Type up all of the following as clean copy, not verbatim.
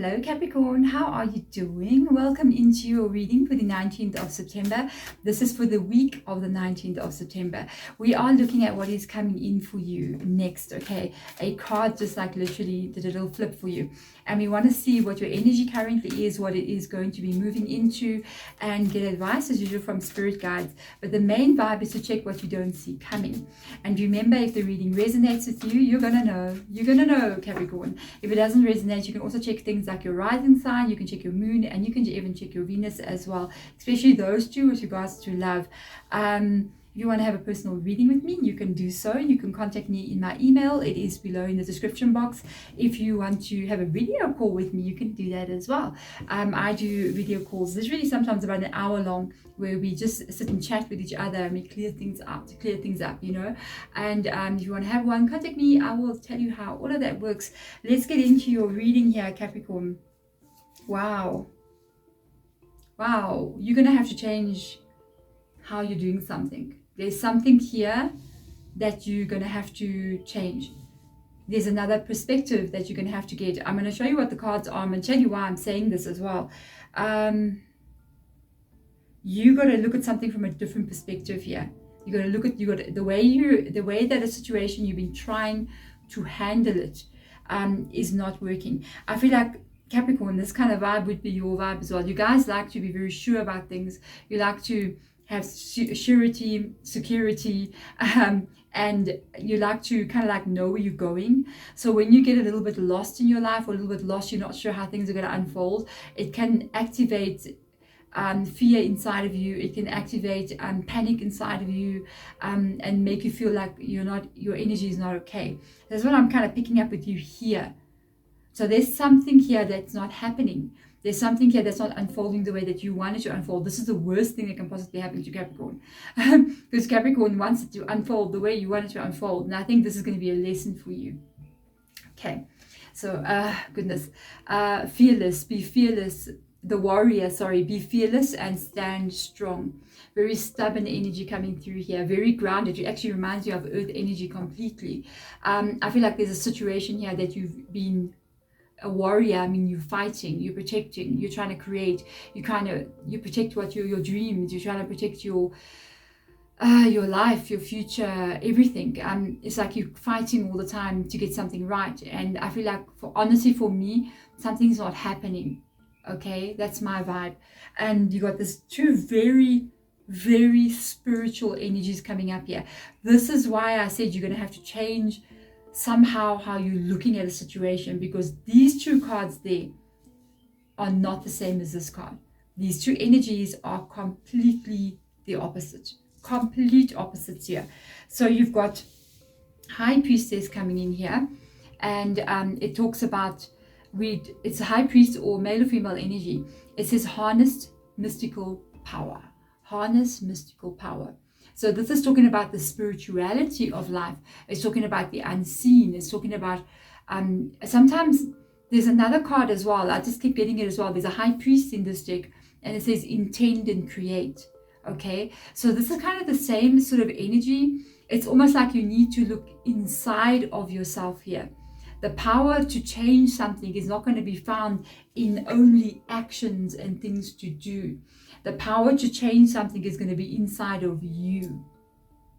Hello Capricorn, how are you doing? Welcome into your reading for the 19th of September. This is for the week of the 19th of September. We are looking at what is coming in for you next, okay? A card just like literally did a little flip for you. And we want to see what your energy currently is, what it is going to be moving into, and get advice as usual from spirit guides. But the main vibe is to check what you don't see coming. And remember, if the reading resonates with you, you're going to know. You're going to know, Capricorn. If it doesn't resonate, you can also check things like your rising sign, you can check your moon, and you can even check your Venus as well, especially those two with regards to love. If you want to have a personal reading with me, you can do so. You can contact me in my email. It is below in the description box. If you want to have a video call with me, you can do that as well. I do video calls. There's really sometimes about an hour long where we just sit and chat with each other and we clear things up, you know. And if you want to have one, contact me. I will tell you how all of that works. Let's get into your reading here, Capricorn. Wow. You're going to have to change how you're doing something. There's something here that you're going to have to change. There's another perspective that you're going to have to get. I'm going to show you what the cards are. I'm going to tell you why I'm saying this as well. You got to look at something from a different perspective here. You got to look at the way that a situation you've been trying to handle it is not working. I feel like Capricorn, this kind of vibe would be your vibe as well. You guys like to be very sure about things. You like to have surety, security, and you like to kind of like know where you're going. So when you get a little bit lost in your life or a little bit lost, you're not sure how things are going to unfold, it can activate fear inside of you. It can activate panic inside of you, and make you feel like your energy is not okay. That's what I'm kind of picking up with you here. So there's something here that's not happening. There's something here that's not unfolding the way that you want it to unfold. This is the worst thing that can possibly happen to Capricorn. Because Capricorn wants it to unfold the way you want it to unfold. And I think this is going to be a lesson for you. Okay. So, goodness. Fearless. Be fearless. The warrior, be fearless and stand strong. Very stubborn energy coming through here. Very grounded. It actually reminds you of earth energy completely. I feel like there's a situation here that you've been a warrior. I mean, you're fighting, you're protecting, you're trying to create, you protect what your dreams, you're trying to protect your life, your future, everything. It's like you're fighting all the time to get something right. And I feel like, honestly, for me, something's not happening. Okay, that's my vibe. And you got this two very, very spiritual energies coming up here. This is why I said you're going to have to change somehow how you're looking at a situation, because these two cards there are not the same as this card. These two energies are completely the opposite. Complete opposites here. So you've got High Priestess coming in here, and it talks about it's a high priest or male or female energy. It says harnessed mystical power. Harness mystical power. So this is talking about the spirituality of life. It's talking about the unseen. It's talking about sometimes there's another card as well. I just keep getting it as well. There's a high priest in this deck, and it says intend and create. Okay, so this is kind of the same sort of energy. It's almost like you need to look inside of yourself here. The power to change something is not going to be found in only actions and things to do. The power to change something is going to be inside of you.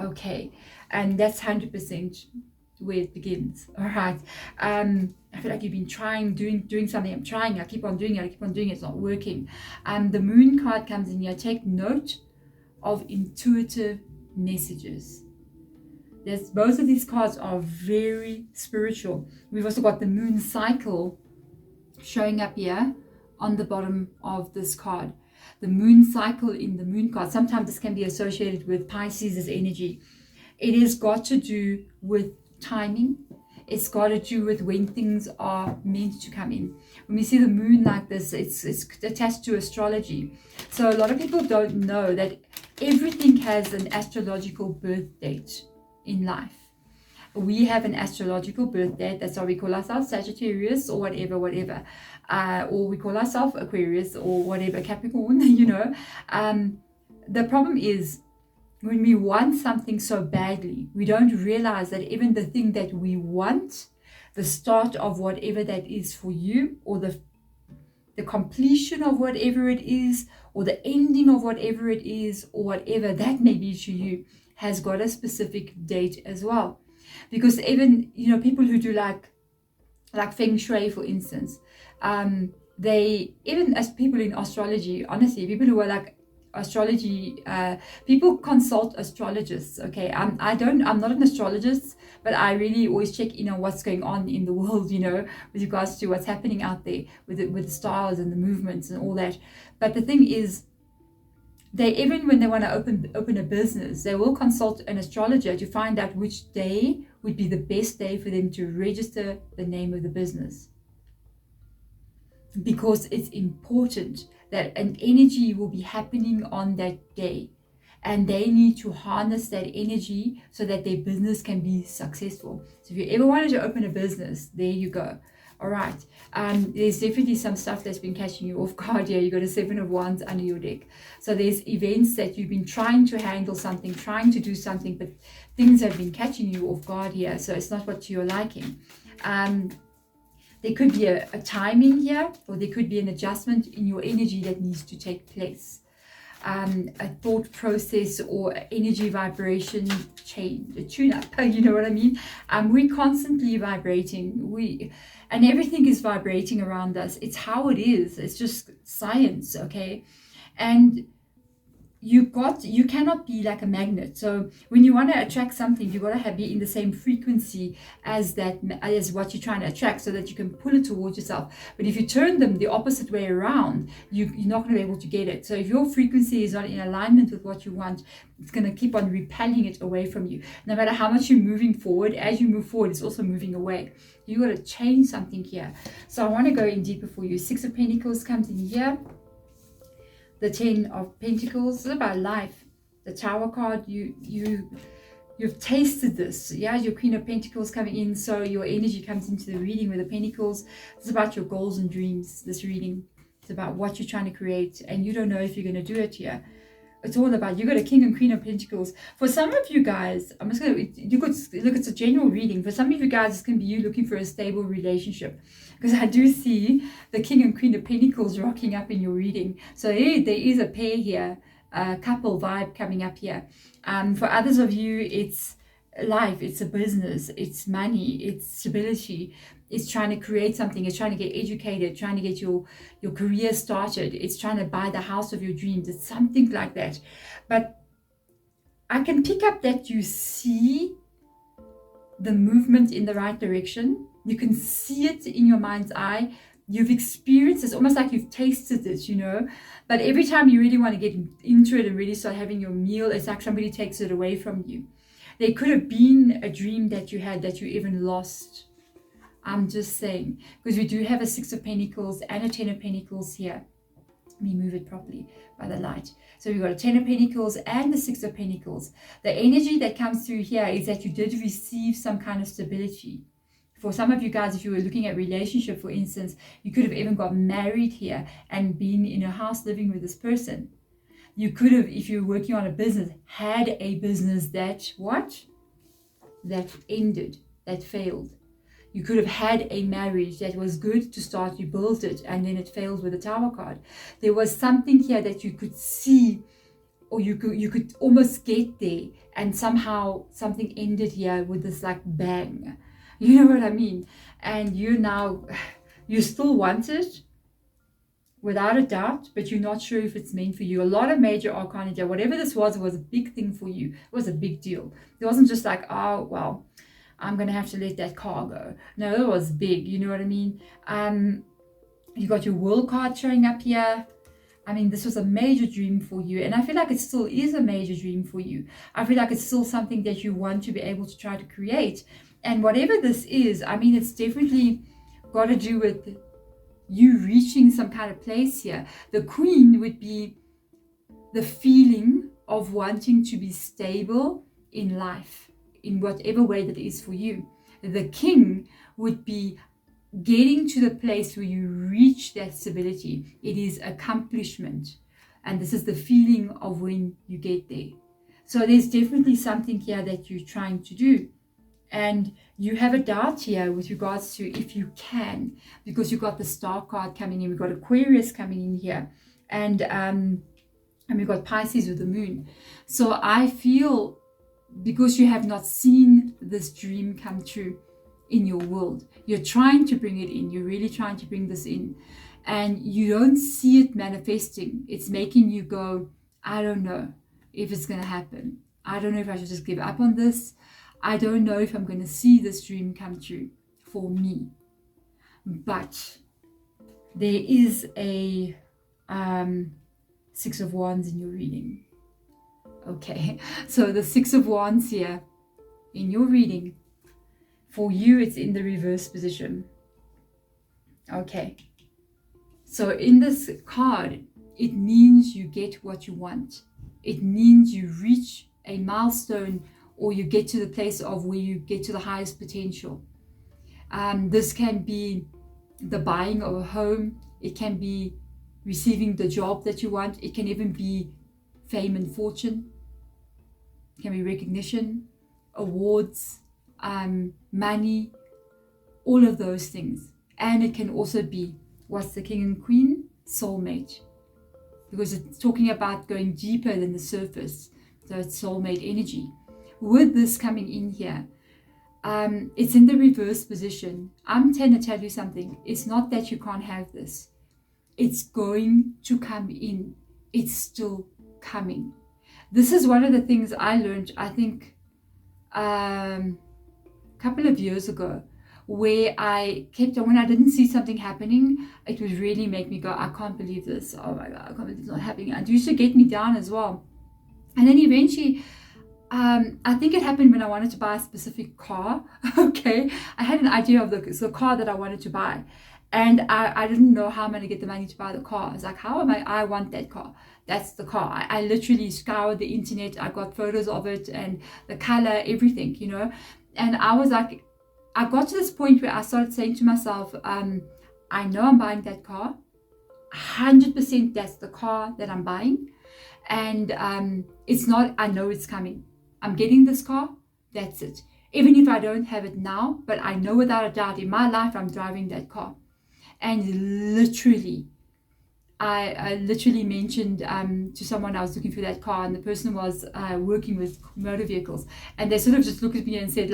Okay, and that's 100% where it begins. All right. I feel like you've been trying, doing something. I keep on doing it. It's not working. The moon card comes in here. Take note of intuitive messages. Both of these cards are very spiritual. We've also got the moon cycle showing up here on the bottom of this card. The moon cycle in the moon card. Sometimes this can be associated with Pisces' energy. It has got to do with timing. It's got to do with when things are meant to come in. When we see the moon like this, it's attached to astrology. So a lot of people don't know that everything has an astrological birth date in life. We have an astrological birth date. That's why we call ourselves Sagittarius or whatever, or we call ourselves Aquarius or whatever, Capricorn, you know. The problem is when we want something so badly, we don't realize that even the thing that we want, the start of whatever that is for you, or the the completion of whatever it is, or the ending of whatever it is, or whatever that may be to you, has got a specific date as well. Because even, people who do like feng shui, for instance, they, even as people in astrology, honestly, people who are like astrology, people consult astrologists. Okay, I'm not an astrologist, but I really always check on what's going on in the world, with regards to what's happening out there with the stars and the movements and all that. But the thing is, they, even when they want to open a business, they will consult an astrologer to find out which day would be the best day for them to register the name of the business. Because it's important that an energy will be happening on that day, and they need to harness that energy so that their business can be successful. So if you ever wanted to open a business, there you go. All right, there's definitely some stuff that's been catching you off guard here. You got a 7 of Wands under your deck. So there's events that you've been trying to handle something, trying to do something, but things have been catching you off guard here. So it's not what you're liking. There could be a timing here, or there could be an adjustment in your energy that needs to take place. A thought process or energy vibration change, a tune-up, you know what I mean? We're constantly vibrating, and everything is vibrating around us. It's how it is. It's just science, okay? And you cannot be like a magnet. So when you want to attract something, you got to be in the same frequency as what you're trying to attract, so that you can pull it towards yourself. But if you turn them the opposite way around, you're not going to be able to get it. So if your frequency is not in alignment with what you want, it's going to keep on repelling it away from you. No matter how much you're moving forward, as you move forward, it's also moving away. You got to change something here. So I want to go in deeper for you. 6 of Pentacles comes in here. The 10 of Pentacles is about life. The Tower card, you've tasted this. Yeah, your Queen of Pentacles coming in, so your energy comes into the reading with the Pentacles. It's about your goals and dreams, this reading. It's about what you're trying to create, and you don't know if you're going to do it here. It's all about, you got a King and Queen of Pentacles. For some of you guys, you could look, it's a general reading. For some of you guys, it's going to be you looking for a stable relationship. Because I do see the King and Queen of Pentacles rocking up in your reading. So there is a pair here, a couple vibe coming up here. For others of you, it's life, it's a business, it's money, it's stability, it's trying to create something, it's trying to get educated, trying to get your career started, it's trying to buy the house of your dreams. It's something like that. But I can pick up that you see the movement in the right direction. You can see it in your mind's eye. You've experienced, it's almost like you've tasted it, but every time you really want to get into it and really start having your meal, it's like somebody takes it away from you. There could have been a dream that you had that you even lost. I'm just saying, because we do have a 6 of Pentacles and a 10 of Pentacles here. Let me move it properly by the light. So we've got a 10 of Pentacles and the 6 of Pentacles. The energy that comes through here is that you did receive some kind of stability. For some of you guys, if you were looking at relationship, for instance, you could have even got married here and been in a house living with this person. You could have, if you're working on a business, had a business that ended, that failed. You could have had a marriage that was good to start, you built it, and then it failed with the Tower card. There was something here that you could see, or you could almost get there, and somehow something ended here with this like bang. You know what I mean? And you still want it, without a doubt, but you're not sure if it's meant for you. A lot of major arcana here, whatever this was, it was a big thing for you. It was a big deal. It wasn't just like, oh, well, I'm going to have to let that car go. No, it was big. You know what I mean? You got your World card showing up here. I mean, this was a major dream for you. And I feel like it still is a major dream for you. I feel like it's still something that you want to be able to try to create. And whatever this is, I mean, it's definitely got to do with you reaching some kind of place here. The Queen would be the feeling of wanting to be stable in life, in whatever way that is for you. The King would be getting to the place where you reach that stability. It is accomplishment. And this is the feeling of when you get there. So there's definitely something here that you're trying to do. And you have a doubt here with regards to if you can, because you've got the Star card coming in, we've got Aquarius coming in here, and we've got Pisces with the moon. So I feel, because you have not seen this dream come true in your world, you're trying to bring it in, you're really trying to bring this in, and you don't see it manifesting. It's making you go, I don't know if it's going to happen. I don't know if I should just give up on this. I don't know if I'm going to see this dream come true for me. But there is a Six of Wands in your reading. Okay, so the Six of Wands here in your reading, for you it's in the reverse position. Okay, so in this card, it means you get what you want. It means you reach a milestone, or you get to the place of where you get to the highest potential. This can be the buying of a home. It can be receiving the job that you want. It can even be fame and fortune. It can be recognition, awards, money, all of those things. And it can also be, what's the King and Queen? Soulmate. Because it's talking about going deeper than the surface. So it's soulmate energy. With this coming in here, it's in the reverse position. I'm trying to tell you something. It's not that you can't have this. It's going to come in. It's still coming. This is one of the things I learned, I think, a couple of years ago, where I kept on, when I didn't see something happening, it would really make me go, I can't believe this. Oh my God, I can't believe it's not happening. And it used to get me down as well. And then eventually, I think it happened when I wanted to buy a specific car. Okay, I had an idea of the car that I wanted to buy, and I didn't know how I'm going to get the money to buy the car. I was like, how am I want that car. That's the car. I literally scoured the internet. I got photos of it and the color, everything, you know. And I was like, I got to this point where I started saying to myself, I know I'm buying that car. 100% that's the car that I'm buying. And it's not, I know it's coming. I'm getting this car, that's it. Even if I don't have it now, but I know without a doubt in my life I'm driving that car. And literally, I literally mentioned to someone I was looking for that car, and the person was working with motor vehicles, and they sort of just looked at me and said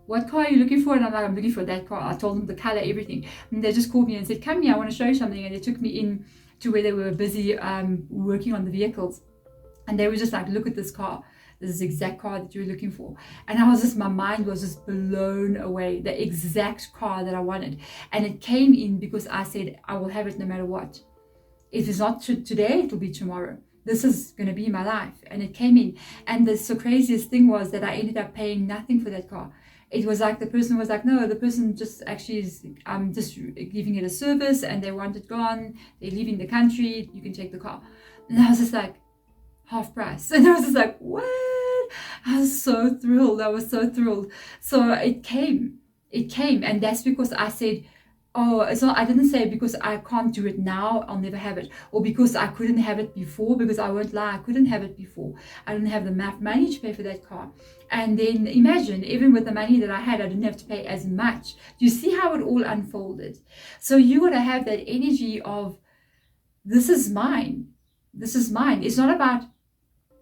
what car are you looking for? And I'm like, I'm looking for that car. I told them the color, everything, and they just called me and said, come here, I want to show you something. And they took me in to where they were busy working on the vehicles. And they were just like, look at this car. This is the exact car that you were looking for. And I was just, my mind was just blown away. The exact car that I wanted. And it came in because I said, I will have it no matter what. If it's not today, it'll be tomorrow. This is going to be my life. And it came in. And the craziest thing was that I ended up paying nothing for that car. It was like the person was like, no, the person just actually is just giving it a service, and they want it gone. They're leaving the country. You can take the car. And I was just like, half price. And I was just like, what? I was so thrilled. I was so thrilled. So it came. And that's because I said, oh, it's not, I didn't say because I can't do it now, I'll never have it. Or because I couldn't have it before, because I won't lie, I couldn't have it before. I didn't have the money to pay for that car. And then imagine, even with the money that I had, I didn't have to pay as much. Do you see how it all unfolded? So you got to have that energy of, this is mine. This is mine. It's not about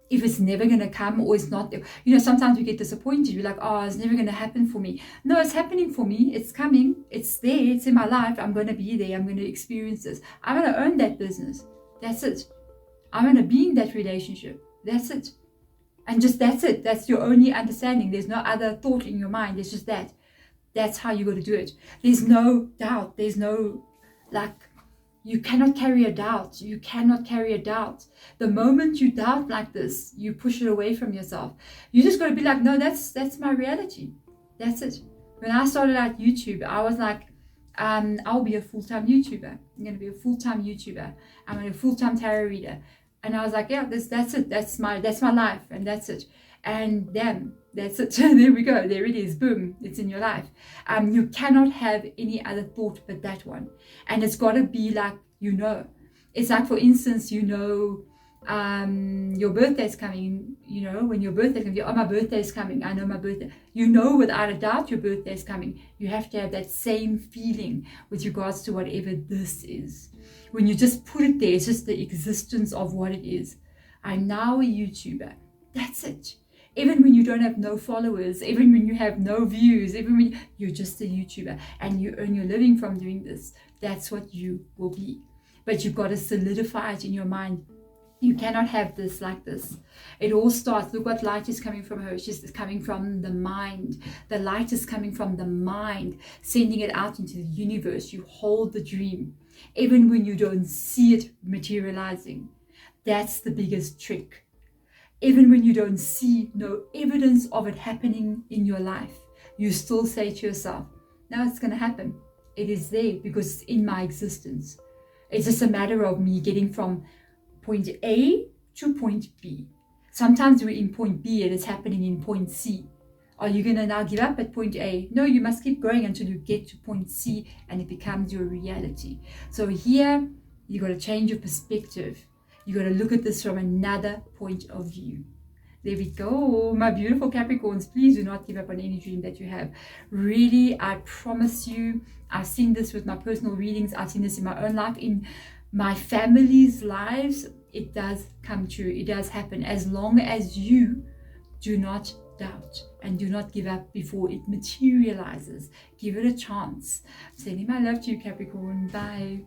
if it's never going to come or it's not. You know, sometimes we get disappointed. We're like, oh, it's never going to happen for me. No, it's happening for me. It's coming. It's there. It's in my life. I'm going to be there. I'm going to experience this. I'm going to own that business. That's it. I'm going to be in that relationship. That's it. And just that's it. That's your only understanding. There's no other thought in your mind. There's just that. That's how you got to do it. There's no doubt. There's no, like, you cannot carry a doubt. You cannot carry a doubt. The moment you doubt like this, you push it away from yourself. You just got to be like, no, that's my reality. That's it. When I started out YouTube, I was like, I'll be a full-time YouTuber. I'm going to be a full-time YouTuber. I'm going to be a full-time tarot reader. And I was like, yeah, that's it. That's my life, and that's it. And damn, that's it. There we go. There it is. Boom. It's in your life. You cannot have any other thought but that one. And it's got to be like, you know. It's like, for instance, you know, your birthday's coming, you know, when your birthday's coming, oh, my birthday's coming, I know my birthday, you know, without a doubt your birthday's coming. You have to have that same feeling with regards to whatever this is. When you just put it there, it's just the existence of what it is. I'm now a YouTuber. That's it. Even when you don't have no followers, even when you have no views, even when you're just a YouTuber and you earn your living from doing this, that's what you will be. But you've got to solidify it in your mind. You cannot have this like this. It all starts, look what light is coming from her. She's coming from the mind. The light is coming from the mind, sending it out into the universe. You hold the dream, even when you don't see it materializing. That's the biggest trick. Even when you don't see no evidence of it happening in your life, you still say to yourself, no, it's going to happen. It is there because it's in my existence. It's just a matter of me getting from point A to point B. Sometimes we're in point B and it's happening in point C. Are you going to now give up at point A? No, you must keep going until you get to point C and it becomes your reality. So here, you got to change your perspective. You got to look at this from another point of view. There we go, my beautiful Capricorns. Please do not give up on any dream that you have. Really, I promise you, I've seen this with my personal readings. I've seen this in my own life, in my family's lives. It does come true. It does happen as long as you do not doubt and do not give up before it materializes. Give it a chance. Sending my love to you, Capricorn. Bye.